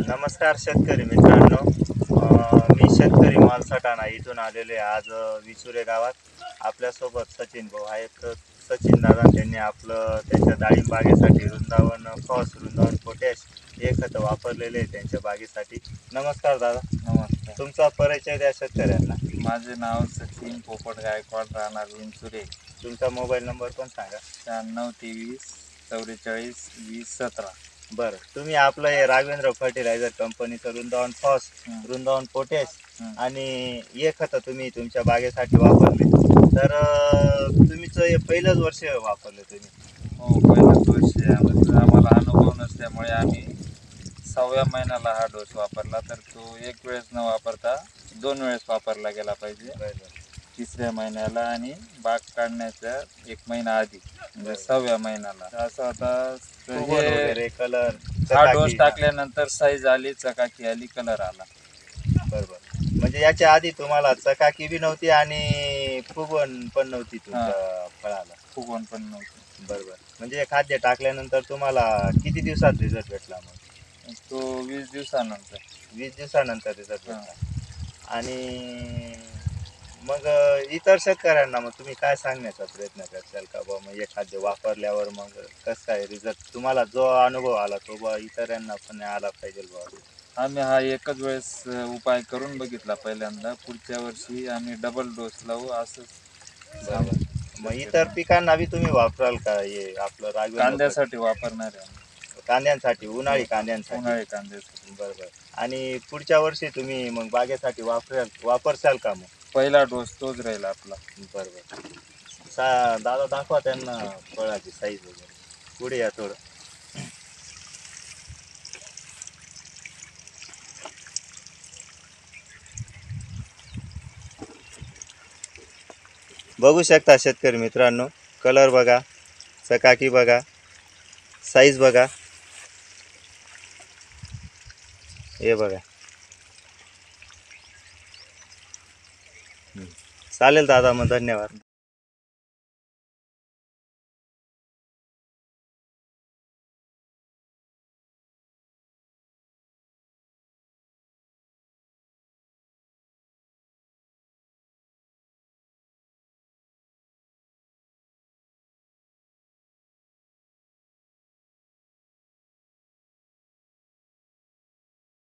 नमस्कार शेतकरी मित्रांनो. मी शेतकरी माल सटाणा इथून आलेले आज विचुरे गावात. आपल्यासोबत सचिन भाऊ आहेत. तर सचिन दादा त्यांनी त्यांच्या डाळिंब बागेसाठी वृंदावन पोटॅश हे खतं वापरलेले आहे त्यांच्या बागेसाठी. नमस्कार दादा. नमस्कार. तुमचा परिचय द्या शेतकऱ्यांना. माझे नाव सचिन पोपट गायकवाड, राहणार विंचुरे. तुमचा मोबाईल नंबर पण सांगा. 9623 44 20 17. बरं, तुम्ही आपलं हे राघवेंद्र फर्टिलायझर कंपनीचं वृंदावन पोटॅश आणि हे खतं तुम्ही तुमच्या बागेसाठी वापरले. तर तुम्हीचं हे पहिलंच वर्ष वापरले तुम्ही? हो, पहिलाच वर्ष आहे. आम्हाला अनुभव नसल्यामुळे आम्ही 6व्या महिन्याला हा डोस वापरला. तर तो एक वेळेस न वापरता 2 वेळेस वापरला गेला पाहिजे. बरं. 3ऱ्या महिन्याला आणि बाग काढण्याच्या 1 महिना आधी, म्हणजे 6व्या महिन्याला. असं आता वगैरे कलर हा डोस टाकल्यानंतर साईज आली, चकाकी आली, कलर आला. बरोबर. म्हणजे याच्या आधी तुम्हाला चकाकी बी नव्हती आणि फुगवण पण नव्हती तुमच्या फळाला? फुगवण पण नव्हती. बरोबर. म्हणजे खाद्य टाकल्यानंतर तुम्हाला किती दिवसात रिझल्ट भेटला? मग तो 20 दिवसानंतर. 20 दिवसानंतर रिझल्ट भेटला. आणि मग इतर शेतकऱ्यांना मग तुम्ही काय सांगण्याचा प्रयत्न करताल का बा, मग हे खाद्य वापरल्यावर मग कसं काय रिझल्ट तुम्हाला जो अनुभव आला तो बा इतरांना पण आला पाहिजे बा? आम्ही हा एकच वेळेस उपाय करून बघितला पहिल्यांदा. पुढच्या वर्षी आम्ही डबल डोस लावू असं. मग इतर पिकांना बी तुम्ही वापराल का हे आपलं राघवेंद्र? कांद्यासाठी वापरणार आहे. कांद्यांसाठी, उन्हाळी कांद्यांसाठी? उन्हाळी कांद्यासाठी. बरोबर. आणि पुढच्या वर्षी तुम्ही मग बागेसाठी वापरशाल का मग? पहिला डोस तोच राहील आपला. बरोबर. दादा दाखवा त्यांना फळाची साईज वगैरे. पुढे या थोडं. बघू शकता शेतकरी मित्रांनो, कलर बघा, चकाकी बघा, साईज बघा, हे बघा. चालेल दादा, मग धन्यवाद.